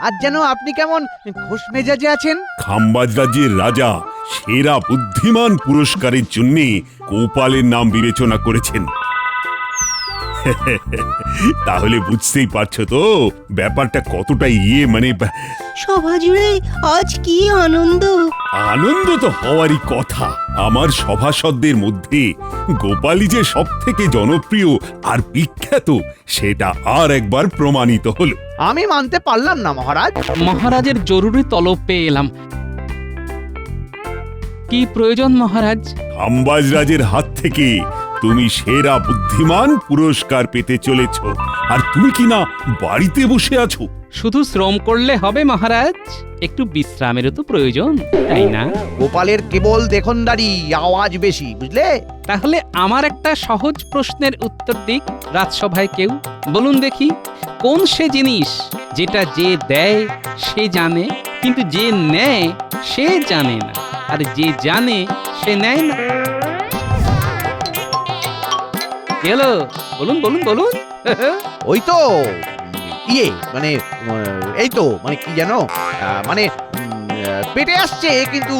আজ যেন আপনি কেমন খোশ মেজাজে আছেন। খাম্বাজ রাজ্যের রাজা সেরা বুদ্ধিমান পুরস্কারের জন্য গোপালের নাম বিবেচনা করেছেন। তাহলে বুঝতেই পারছো তো ব্যাপারটা কতটা সভা জুড়ে আজ কি আনন্দ! আনন্দ তো হওয়ারই কথা। আমার সভাসদদের মধ্যে গোপালই যে সব থেকে জনপ্রিয় আর বিখ্যাত সেটা আর একবার প্রমাণিত হলো। আমি মানতে পারলাম না মহারাজ। মহারাজের জরুরি তলব পেয়ে এলাম। কি প্রয়োজন মহারাজ? খাম্বাজ রাজের হাত থেকে তুমি সেরা বুদ্ধিমান পুরস্কার পেতে চলেছ, আর তুমি কিনা বাড়িতে বসে আছো। শুধু শ্রম করলে হবে মহারাজ, একটু বিশ্রামেরও তো প্রয়োজন, তাই না? গোপালের কেবল দেখনদারি, আওয়াজ বেশি, বুঝলে? তাহলে আমার একটা সহজ প্রশ্নের উত্তর দিক রাজসভায় কেউ। বলুন দেখি, কোন সে জিনিস যেটা যে দেয় সে জানে, কিন্তু যে নেয় সে জানে না, আর যে জানে সে নেয় না? গেলো, বলুন বলুন বলুন। ওই তো মানে এই তো মানে কি জানো, মানে পেটে আসছে কিন্তু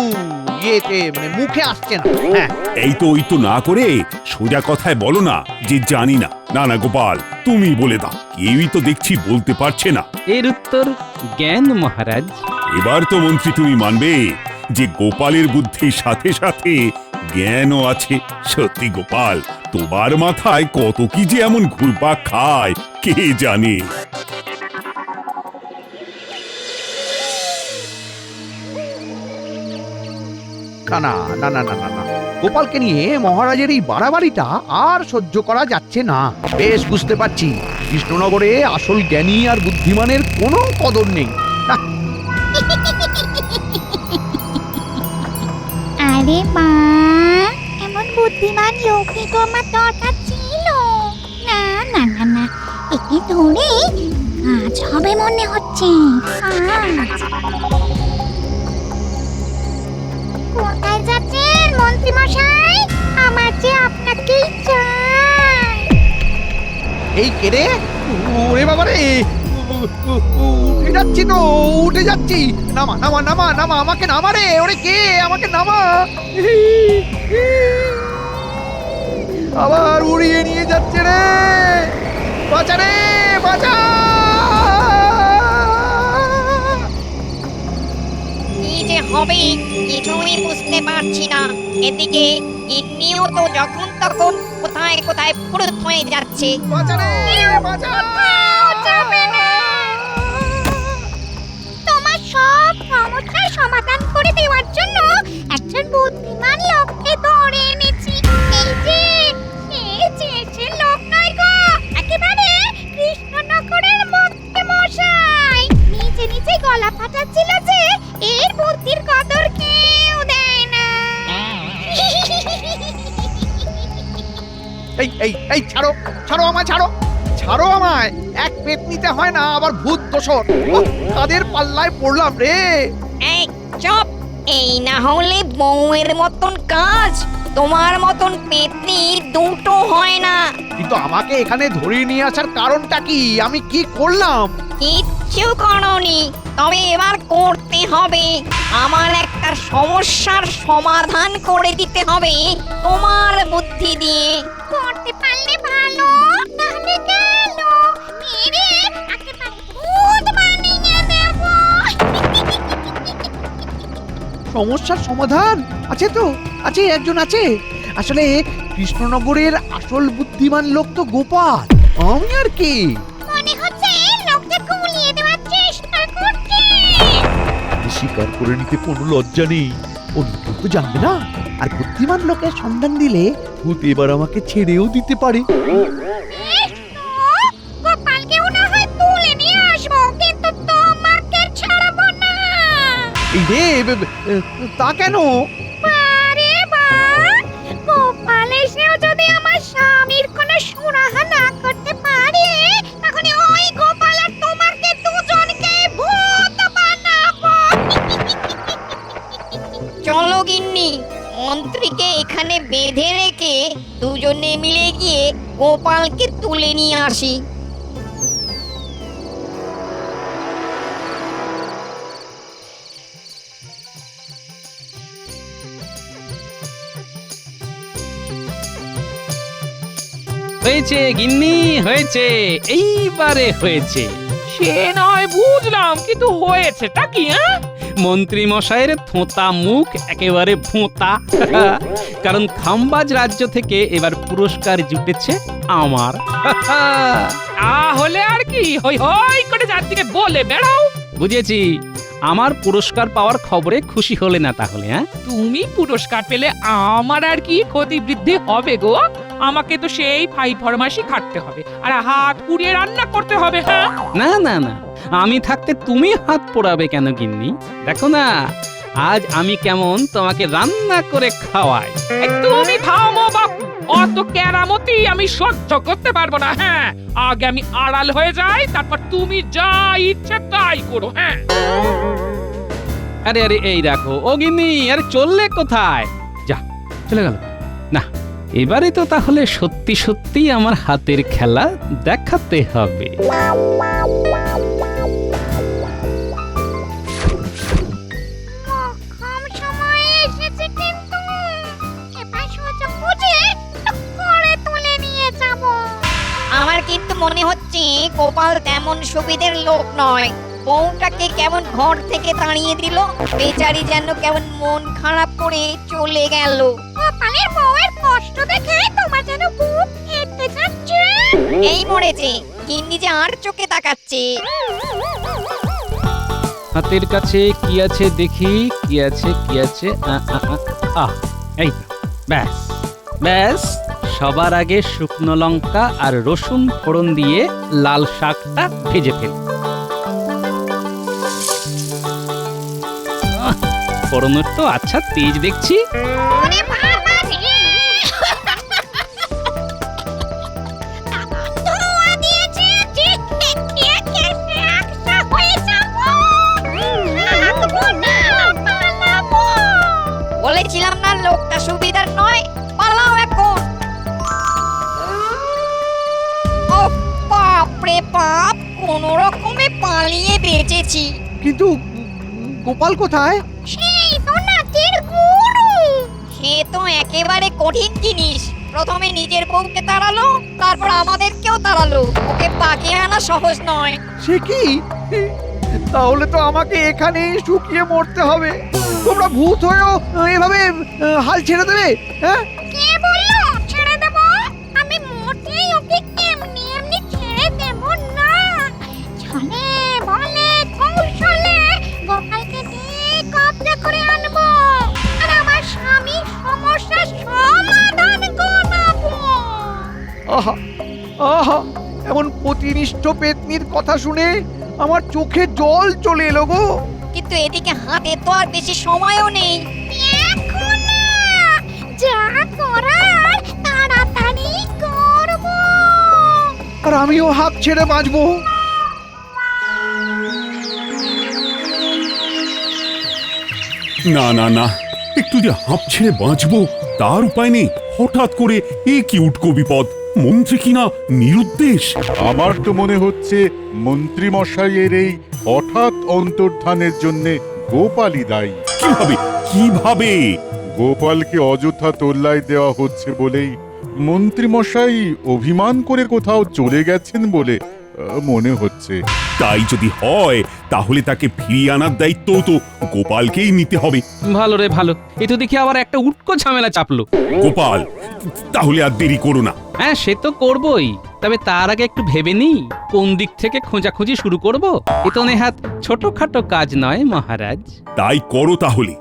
ইয়েতে মানে মুখে আসছে না। হ্যাঁ, এই তো ওই তো না করে সোজা কথায় বলো না যে জানি না। না না গোপাল, তুমি বলে দাও, কেউই তো দেখছি বলতে পারছে না। এর উত্তর জ্ঞান মহারাজ। এবার তো মন্ত্রী তুমি মানবে যে গোপালের বুদ্ধির সাথে সাথে জ্ঞানও আছে। সত্যি গোপাল, তোমার মাথায় কত কি যে এমন ঘুরপাক খায় কে জানে। না না না না না না না, গোপালকে নিয়ে মহারাজের এই বাড়াবাড়িটা আর সহ্য করা যাচ্ছে না। বেশ বুঝতে পারছি কৃষ্ণনগরে আসল জ্ঞানী আর বুদ্ধিমানের কোনো কদর নেই। আরে মা, এমন বুদ্ধিমান লোকই তো আমার দরকার ছিল। না না না না, একে ধরে কাজ হবে মনে হচ্ছে। কোথায় যাচ্ছেন মন্ত্রী মশাই? আমার যে আপনাকেই চাই। এই কেড়ে, ওরে বাবা রে, উঠে যাচ্ছি তো, উঠে যাচ্ছি। নামা নামা নামা নামা, আমাকে নামা রে। ওরে কে, আমাকে নামা। আবার উড়িয়ে নিয়ে যাচ্ছে রে। বাঁচা রে, বাঁচা। কি যে হবে কিছুই বুঝতে পারছি না। এদিকে গিন্নিও তো যখন তখন কোথায় কোথায় ফুরুত হয়ে যাচ্ছে। বাঁচা রে, বাঁচা। যাবে না। তোমার সব সমস্যার সমাধান করে দেওয়ার জন্য একজন বুদ্ধিমান লোককে ধরে এনেছি। এই যে সে লোক নয় গো, একেবারে কৃষ্ণনগরের মন্ত্রী মশাই। নিচে নিচে গলা ফাটাচ্ছিল যে এর বুদ্ধির কদর কেউ দেয় না। এই এই এই, ছাড়ো ছাড়ো আমায়, ছাড়ো ছাড়ো আমায়। এক পেট নিতে হয় না, আবার ভূত দোষর। তাদের পাল্লায় পড়লাম রে। এই চুপ! এই না হলে বউয়ের মতন কাজ, তোমার মতন পেতনি দুটো হয় না। কিন্তু আমাকে এখানে ধরিয়ে নিয়ে আসার কারণটা কি? আমি কি করলাম? কিচ্ছু করনি, তবে এবার করতে হবে। আমার একটা সমস্যার সমাধান করে দিতে হবে তোমার বুদ্ধি দিয়ে। করতে পারলে ভালো, তাহলে গেল মেরে একেবারে ভূত বানিয়ে দেব। সমস্যার সমাধান আছে তো, আছে, একজন আছে। আসলে কৃষ্ণনগরের আসল বুদ্ধিমান লোক তো গোপাল, আমি আর কি। মনে হচ্ছে লোককে গুলিয়ে দেওয়ার চেষ্টা করছে। স্বীকার করে নিতে কোনো লজ্জা নেই। অন্য কেউ তো জানবে না। আর বুদ্ধিমান লোকের সন্ধান দিলে ভূত এবার আমাকে ছেড়েও দিতে পারে। গোপালকেও না হয় তুলে নিয়ে আসবো, কিন্তু তোমাকে ছাড়বো না। এই রে, তা কেন? আরে বাহ, গোপাল এসেও যদি আমার স্বামীর কোনো সুরাহা না করতে পারে, তাহলে ওই গোপাল আর তোমাকে দুজনকে ভূত বানাবো। চলো গিন্নি, মন্ত্রীকে এখানে বেঁধে রেখে দুজনে মিলে গিয়ে গোপালকে তুলে নিয়ে আসি। হয়েছে গিন্নি হয়েছে, এইবারে হয়েছে। সে নয় বুঝলাম, কিন্তু হয়েছেটা কি? মন্ত্রী মশাইয়ের থোঁতা মুখ একেবারে ভোঁতা। কারণ খাম্বাজ রাজ্য থেকে এবার পুরস্কার জুটেছে আমার। তাহলে আর কি হই হই করে চারদিকে বলে বেড়াও। বুঝেছি, আমার পুরস্কার পাওয়ার খবরে খুশি হলে না তাহলে? হ্যাঁ, তুমি পুরস্কার পেলে আমার আর কি ক্ষতি বৃদ্ধি হবে গো? আমাকে তো সেই ফাই ফরমাসি খাটতে হবে, আর হাত পুড়িয়ে রান্না করতে হবে। হ্যাঁ, না না না, আমি থাকতে তুমি হাত পোড়াবে কেন গিন্নি? দেখো না, আজ আমি কেমন তোমাকে রান্না করে খাওয়াই। এই তুমি থামো বাপু, অত কেরামতি আমি সহ্য করতে পারবো না। হ্যাঁ, আগে আমি আড়াল হয়ে যাই, তারপর তুমি যা ইচ্ছে তাই করো। হ্যাঁ, আরে আরে এই দেখো, ও গিন্নি, আরে চললে কোথায়? যা, চলে গেল। না, এবারে তো তাহলে সত্যি সত্যি আমার হাতের খেলা দেখাতে হবে। কম সময়ে এসেছে, কিন্তু এবার সুযোগ বুঝে টুক করে তুলে নিয়ে যাব। আমার কিন্তু মনে হচ্ছে গোপাল তেমন সুবিধের লোক নয়। বউটাকে কেমন ঘর থেকে তাড়িয়ে দিল, বেচারি যেন কেমন মন খারাপ করে চলে গেল। গোপালের বউয়ের কষ্ট দেখে তোমার যেন বুক ফেটে যাচ্ছে। এই মরেছে, গিন্নি যে আর চোখে তাকাচ্ছে। হাতের কাছে কি আছে দেখি, কি আছে কি আছে? এই তো, ব্যাস ব্যাস। সবার আগে শুকনো লঙ্কা আর রসুন ফোড়ন দিয়ে লাল শাকটা ভেজে ফেল। ফোড়নের তো আচ্ছা তেজ দেখছি। ওরে বাবা রে! ধোঁয়া দিয়েছে যে খেয়ে খেয়ে একসা হয়ে যাবো। থাকবো না, পালাবো। বলেছিলাম না লোকটা সুবিধার নয়, পালাও এখন। ও বাপরে বাপ, কোন রকমে পালিয়ে বেঁচেছি। কিন্তু গোপাল কোথায়? সেই তো নাচের গুরু। সে তো একেবারে কঠিন জিনিস। প্রথমে নিজের বউকে তাড়ালো, তারপর আমাদেরকেও তাড়ালো। ওকে বাগিয়ে আনা সহজ নয়। সে কি? তাহলে তো আমাকে এখানেই শুকিয়ে মরতে হবে। তোমরা ভূত হয়েও এভাবে হাল ছেড়ে দেবে? হ্যাঁ, কে বললো ছেড়ে দেবো? আমি মোটেই ওকে এমনি এমনি ছেড়ে দেবো না। ছলে বলে কৌশলে গোপালকে দিয়ে কবজা করে আনবো, আর আমার স্বামীর সমস্যার সমাধান করাবো। আহা আহা, এমন প্রতিনিষ্ঠ পেতনির কথা শুনে আমার চোখে জল চলে এলো গো। কিন্তু এদিকে হাতে তো আর বেশি সময়ও নেই। এখন না, যা করার তাড়াতাড়ি করবো। আর আমিও হাত ছেড়ে বাঁচবো। না না না, একটু যে হাঁপ ছেড়ে বাঁচবো তার উপায় নেই। হঠাৎ করে এ কি উটকো বিপদ! মন্ত্রী কিনা নিরুদ্দেশ। আমার তো মনে হচ্ছে মন্ত্রী মশাইয়ের এই হঠাৎ অন্তর্ধানের জন্য গোপালই দায়ী। কিভাবে কিভাবে? গোপালকে অযথা তোল্লাই দেওয়া হচ্ছে বলেই মন্ত্রী মশাই অভিমান করে কোথাও চলে গেছেন বলে মনে হচ্ছে। তাই যদি হয় তাহলে তাকে ফিরিয়ে আনার দায়িত্ব তো গোপালকেই নিতে হবে। ভালো রে ভালো, এ তো দেখি আবার একটা উটকো ঝামেলা চাপলো। গোপাল, তাহলে আর দেরি করো না। হ্যাঁ, সে তো করবই, তবে তার আগে একটু ভেবে নিই কোন দিক থেকে খোঁজাখুঁজি শুরু করব। এ তো নেহাত ছোটখাটো কাজ নয় মহারাজ। তাই করো তাহলে।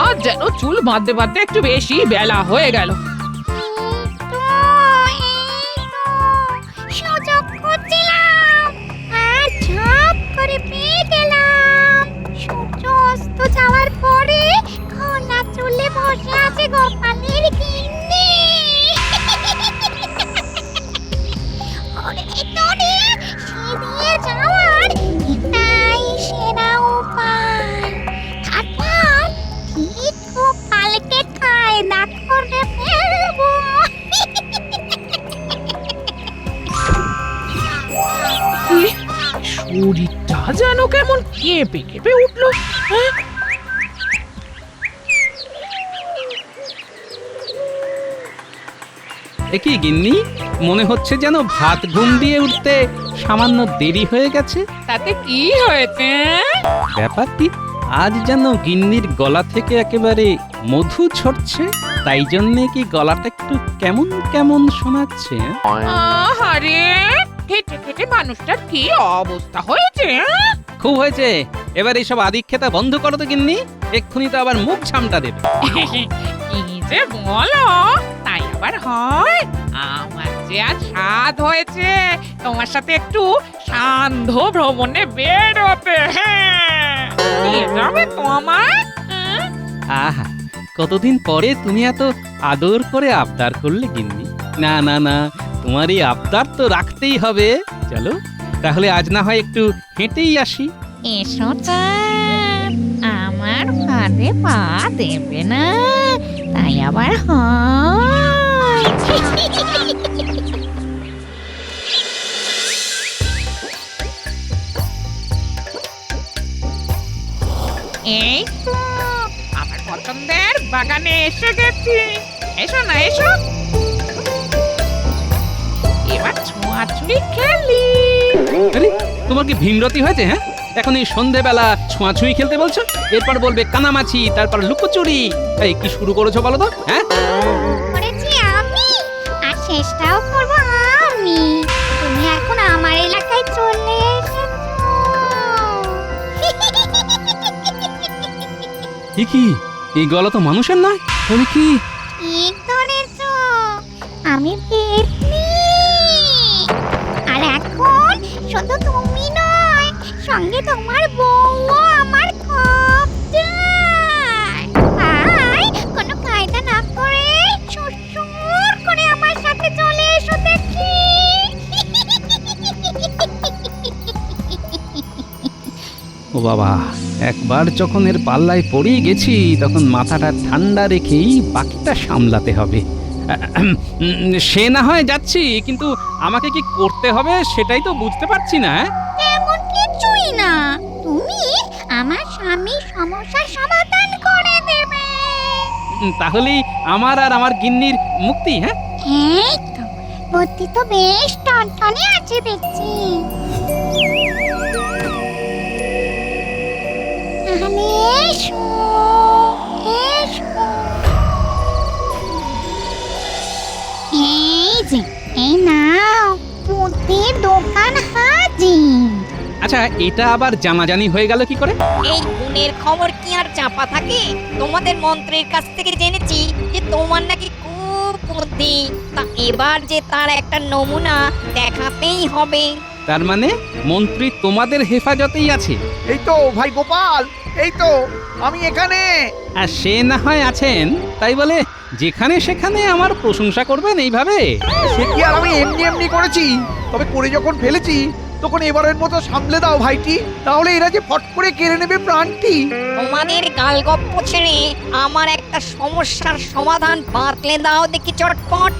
আজ যেন চুল বাঁধতে বাঁধতে একটু বেশি বেলা হয়ে গেল। সুযোগ খুঁজছিলাম, আর ঝপ করে পেয়ে গেলাম। সূর্য অস্ত যাওয়ার পরে খোলা চুলে বসে আছে গোপালের গিন্নি। ওরে তোরে, সে দিয়ে যাওয়ার এটাই সেরা উপায়। তারপর ঠিক গোপালকে কায়দা করে ফেলবো। শরীরটা যেন কেমন কেঁপে কেঁপে উঠলো। কি গিন্নি, মনে হচ্ছে যেন ভাত ঘুম দিয়ে উঠতে সামান্য দেরি হয়ে গেছে। তাতে কি হয়েছে? ব্যাপার কি, আজ যেন গিন্নির গলা থেকে একেবারে মধু ঝরছে, তাই জন্যে কি গলাটা একটু কেমন কেমন শোনাচ্ছে? আরে খেটে খেটে মানুষটার কি অবস্থা হয়েছে? খুব হয়েছে, এবার এইসব আদিক্ষেতা বন্ধ করো তো গিন্নি, এক্ষুনি তো আবার মুখ ঝামটা দেবে। কি যে বলো, তাই আবার হয়? আমার যে আজ স্বাদ হয়েছে তোমার সাথে একটু সান্ধ্য ভ্রমণে বেরোতে। হ্যাঁ, নিয়ে যাবে তো আমায়? আহা, কতদিন পরে তুমি এত আদর করে আবদার করলে গিন্নি। না না না, তোমার এই আবদার তো রাখতেই হবে। চলো তাহলে আজ না হয় একটু হেঁটেই আসি। এসো চাঁদ, আমার ফাঁদে পা দেবে না, তাই আবার হয়। এই তো আমার পছন্দের বাগানে এসে গেছি। এসো না, এসো, এবার ছোঁয়াছুঁই খেলি। আরে, তোমার কি ভিনরতি হয়েছে? হ্যাঁ, এখন এই সন্ধেবেলা ছোঁয়াছুঁই খেলতে বলছো, এরপর বলবে কানামাছি, তারপর লুকোচুরি। এই কি শুরু করেছো বলো তো? হ্যাঁ, করেছি আমি, আর শেষটাও করবো আমি। তুমি এখন আমার এলাকায় চলে এসেছো। এ কি, এই গলা তো মানুষের নয়, তাহলে কি? ঠিক ধরেছো, আমি পেতনি। আর এখন শুধু তুমি নয়, সঙ্গে তোমার বউও আমার খুব চাই। তাই কোনো কায়দা না করে সুর করে আমার সাথে চলে এসো দেখি। ও বাবা, একবার যখন এর পাল্লায় পড়েই গেছি তখন মাথাটা ঠান্ডা রেখেই বাকিটা সামলাতে হবে। সে না হয় যাচ্ছি, কিন্তু আমাকে কি করতে হবে সেটাই তো বুঝতে পারছি না। এমন কিছুই না, তুমি আমার স্বামীর সমস্যার সমাধান করে দেবে। তাহলেই আমার আর আমার গিন্নির মুক্তি। হ্যাঁ, এই তো, বুদ্ধি তো বেশ টনটনে আছে দেখছি। তাহলে এসো, এসো। এই যে, এই নাও, বুদ্ধির দোকান হাজির। আচ্ছা, এটা আবার জানাজানি হয়ে গেল কি করে? এই গুণের খবর কি আর চাপা থাকে? তোমাদের মন্ত্রীর কাছ থেকে জেনেছি যে তোমার নাকি খুব বুদ্ধি। তা এবার যে তার একটা নমুনা দেখাতেই হবে। তার মানে মন্ত্রী তোমাদের হেফাজতেই আছে? এই তো ভাই গোপাল, এই তো আমি এখানে। আর সে না হয় আছেন, তাই বলে যেখানে সেখানে আমার প্রশংসা করবেন এইভাবে? সে কি আর আমি এমনি এমনি করেছি? তবে করে যখন ফেলেছি তখন এবারের মতো সামলে দাও ভাইটি, তাহলে এরা যে ফট করে কেড়ে নেবে প্রাণটি। তোমাদের গালগপ্প ছেড়ে আমার একটা সমস্যার সমাধান বাতলে দাও দেখি চটপট।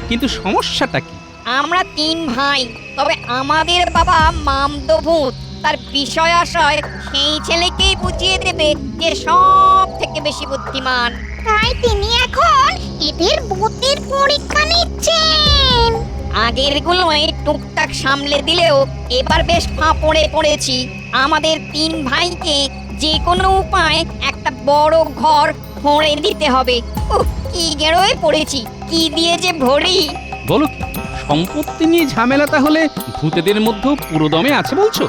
কিন্তু সমস্যাটা কি? আমরা 3 ভাই, তবে আমাদের বাবা মামদভূত। তার বিষয় আশয় সেই ছেলেকেই বুঝিয়ে দেবে যে সব থেকে বেশি বুদ্ধিমান। তাই তিনি এখন এদের বুদ্ধির পরীক্ষা নিচ্ছেন। আগের গুলোয় টুকটাক সামলে দিলেও এবার বেশ ফাঁপড়ে পড়েছি। আমাদের 3 ভাইকে যে কোনো উপায় একটা বড় ঘর ভরে দিতে হবে। কি গেরোয় পড়েছি, কি দিয়ে যে ভরি। বলো কি, সম্পত্তি নিয়ে ঝামেলা তাহলে ভূতেদের মধ্যেও পুরো দমে আছে বলছো?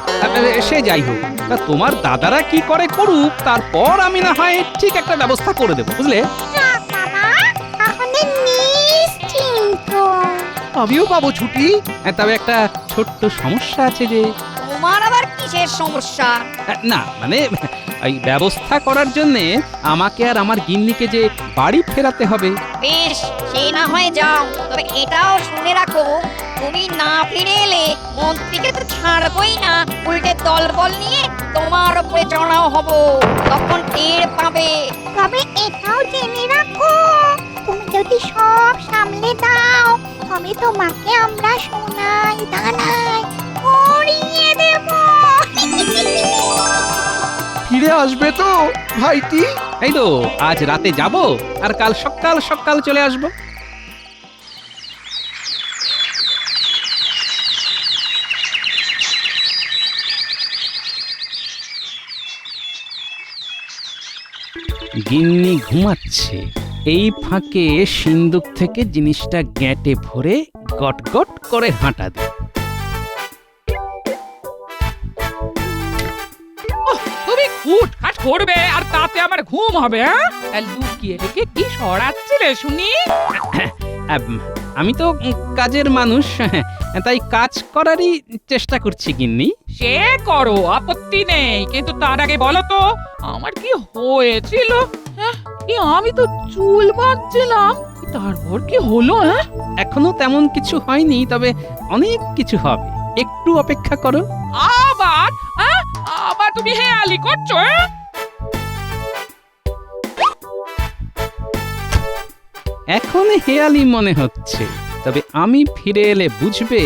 সে যাই হোক, তা তোমার দাদারা কি করে করুক, তারপর আমি না হয় ঠিক একটা ব্যবস্থা করে দেবো, বুঝলে? যাক বাবা, তাহলে নিশ্চিন্ত। আমিও পাবো ছুটি। তবে একটা ছোট্ট সমস্যা আছে যে। তোমার আবার কিসের সমস্যা? না মানে, এই ব্যবস্থা করার জন্যে আমাকে আর আমার গিন্নিকে যে বাড়ি ফেরাতে হবে। বেশ, সে না হয় যাও, তবে এটাও শুনে রাখো, তুমি না ফিরে এলে মন্ত্রীকে তো ছাড়বই না, উল্টে দলবল নিয়ে তোমার উপরে চড়াও হব। তখন টের পাবে। তবে এটাও জেনে রাখো, তুমি যদি সব সামলে দাও তবে তোমাকে আমরা সোনায় দানায় ভরিয়ে দেব। ফিরে আসবে তো ভাইটি? এই তো, আজ রাতে যাব আর কাল সকাল সকাল চলে আসবো। গিন্নি ঘুমাচ্ছে, এই ফাঁকে সিন্দুক থেকে জিনিসটা গ্যাঁটে ভরে গট গট করে হাঁটা দে। তুমি উঠখাট করবে আর তাতে আমার ঘুম হবে, হ্যাঁ? আর লুকিয়ে লুকিয়ে কি সরাচ্ছিলে শুনি? আমি তো কাজের মানুষ, তাই কাজ করারই চেষ্টা করছি গিন্নি। সে করো, আপত্তি নেই, কিন্তু তার আগে বলো তো আমার কি হয়েছিল? হ্যাঁ, আমি তো চুল বাঁধছিলাম, তারপর কি হলো? হ্যাঁ, এখনো তেমন কিছু হয়নি, তবে অনেক কিছু হবে, একটু অপেক্ষা করো। আবার আবার তুমি হেয়ালি করছো? হ্যাঁ? এখন হেয়ালি মনে হচ্ছে, তবে আমি ফিরে এলে বুঝবে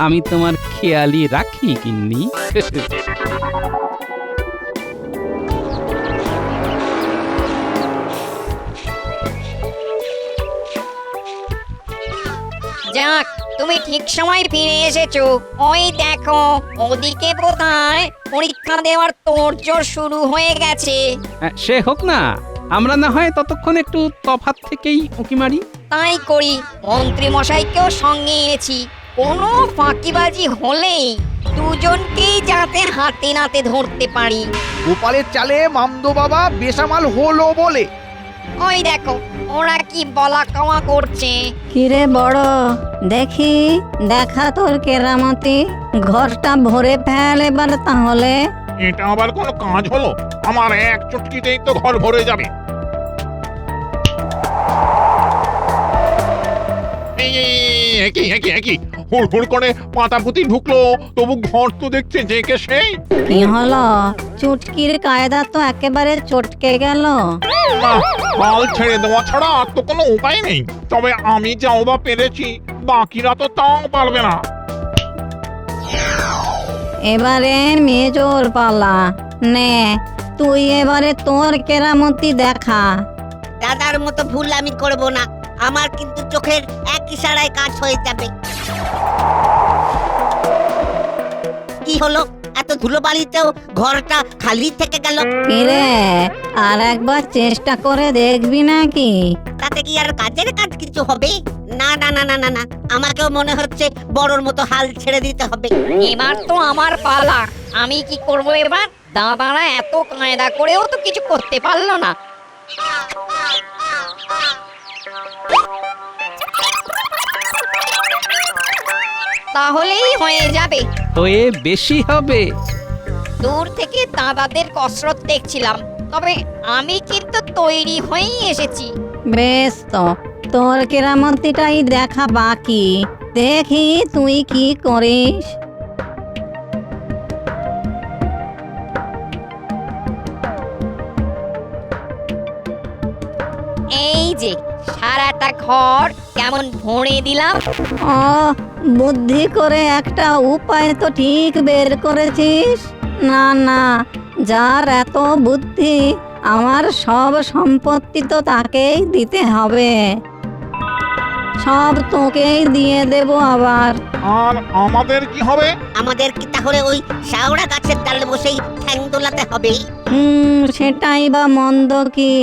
আমি তোমার খেয়ালি রাখি গিন্নি। যাক, তুমি ঠিক সময় ফিরে এসেছো। ওই দেখো, ওদিকে বোধহয় পরীক্ষা দেওয়ার তোড়জোড় শুরু হয়ে গেছে। সে হোক না, আমরা না হয় ততক্ষণ একটু তফাৎ থেকেই উঁকি মারি। তাই করি, মন্ত্রী মশাইকেও সঙ্গে এনেছি। কোনো ফাঁকিবাজি হলেই দুজনকেই যাতে হাতে নাতে ধরতে পারি। গোপালের চালে মামদো বাবা বেসামাল হলো বলে। ওই দেখো, ওরা কি বলা কওয়া করছে। কিরে বড়, দেখি দেখা তোর কেরামতি, ঘরটা ভরে ফেল এবার তাহলে। এটা আবার কোনো কাজ হলো? আমার এক চুটকিতেই তো ঘর ভরে যাবে। একই হুড় করে পাতা পুঁতি ঢুকলো, তবু ঘর তো দেখছে যে কে সেই। কি হলো? চুটকির কায়দা তো একেবারে চটকে গেল। না, হাল ছেড়ে দেওয়া ছাড়া আর তো কোনো উপায় নেই। তবে আমি যাও বা পেরেছি, বাকিরা তো তাও পারবে না। এবারে মেজোর পালা, নে তুই এবারে তোর কেরামতি দেখা। দাদার মতো ভুল আমি করব না, আমার কিন্তু চোখের এক ইশারায় কাজ হয়ে যাবে। কি হলো? এত ধুলোবালিতেও ঘরটা খালি থেকে গেল। কিরে, আর একবার চেষ্টা করে দেখবি নাকি? তাতে কি আর কাজের কাজ কিছু হবে? না না না না না না, আমাকেও মনে হচ্ছে বড়র মতো হাল ছেড়ে দিতে হবে। এবার তো আমার পালা, আমি কি করব এবার? দাদারা এত কায়দা করেও তো কিছু করতে পারলো না। তাহলেই হয়ে যাবে। হয়ে বেশি হবে। দূর থেকে দাদাদের কসরত দেখছিলাম, তবে আমি কিন্তু তৈরি হয়েই এসেছি। বেশ তো, তোর কেরামতিটাই দেখা বাকি, দেখি তুই কি করিস। এই যে সারাটা ঘর কেমন ভরে দিলাম। ও, বুদ্ধি করে একটা উপায় তো ঠিক বের করেছিস। না না, যার এত বুদ্ধি, আমার সব সম্পত্তি তো তাকেই দিতে হবে, সব তোকেই দিয়ে দেব আবার। আর আমাদের কি হবে? আমাদের কি তাহলে ওই শাওড়া গাছের ডালে বসেই ঠ্যাং দোলাতে হবে? সেটাই বা মন্দ কি?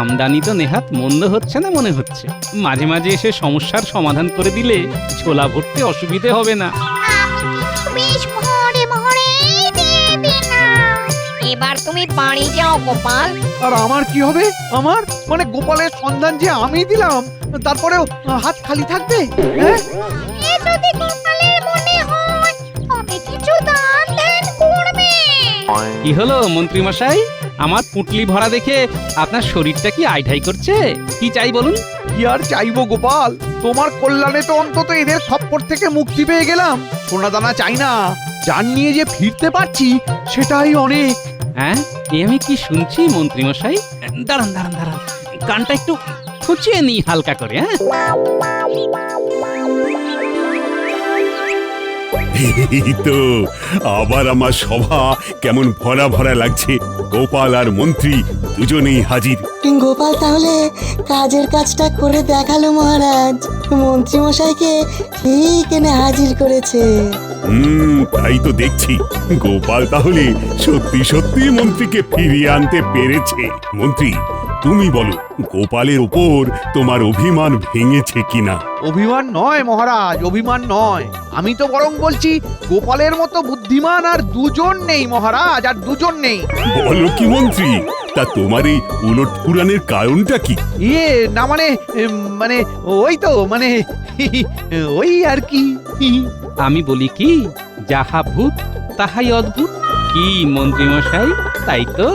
আমদানি তো নেহাত মন্দ হচ্ছে না মনে হচ্ছে, মাঝে মাঝে এসে সমস্যার সমাধান করে দিলে ঝোলা ভরতে অসুবিধে হবে না। বেশ ভরে ভরে দিয়ে দিলাম। এবার তুমি বাড়ি যাও গোপাল। আর আমার কি হবে? আমার মানে গোপালের সন্ধান যে আমি দিলাম, তারপরেও হাত খালি থাকবে? হ্যাঁ, এ যদি গোপালের মনে হয় তবে কিছু দান ধ্যান করবে। কি হলো মন্ত্রী মশাই, আমার পুঁটলি ভরা দেখে আপনার শরীরটা কি আইঢাই করছে? কি চাই বলুন? কি আর চাইবো গোপাল, তোমার কল্যাণে তো অন্তত এদের খপ্পর থেকে মুক্তি পেয়ে গেলাম। সোনা দানা চাই না, যার নিয়ে যে ফিরতে পারছি সেটাই অনেক। হ্যাঁ, এ আমি কি শুনছি মন্ত্রী মশাই? দাঁড়ান দাঁড়ান দাঁড়ান, কানটা একটু খুঁচিয়ে নিই হালকা করে। হ্যাঁ, এই তো আবার আমার সভা কেমন ভরা ভরা লাগছে। গোপাল আর মন্ত্রী দুজনেই হাজির। গোপাল তাহলে কাজের কাজটা করে দেখালো মহারাজ, মন্ত্রী মশাইকে ঠিক এনে হাজির করেছে। তাই তো দেখছি গোপাল তাহলে সত্যি সত্যি মন্ত্রীকে ফিরিয়ে আনতে পেরেছে। মন্ত্রী, তুমি বলো, গোপালের ওপর তোমার অভিমান ভেঙেছে কিনা? অভিমান নয় মহারাজ, অভিমান নয়। আমি তো বরং বলছি গোপালের মতো বুদ্ধিমান আর দুজন নেই মহারাজ, আর দুজন নেই। বলো কি মন্ত্রী, তা তোমার এই উলট পুরাণের কারণটা কি? ইয়ে না মানে মানে ওই তো মানে ওই আর কি। আমি বলি কি, যাহা ভূত তাহাই অদ্ভুত। কি মন্ত্রী মশাই, তাই তো?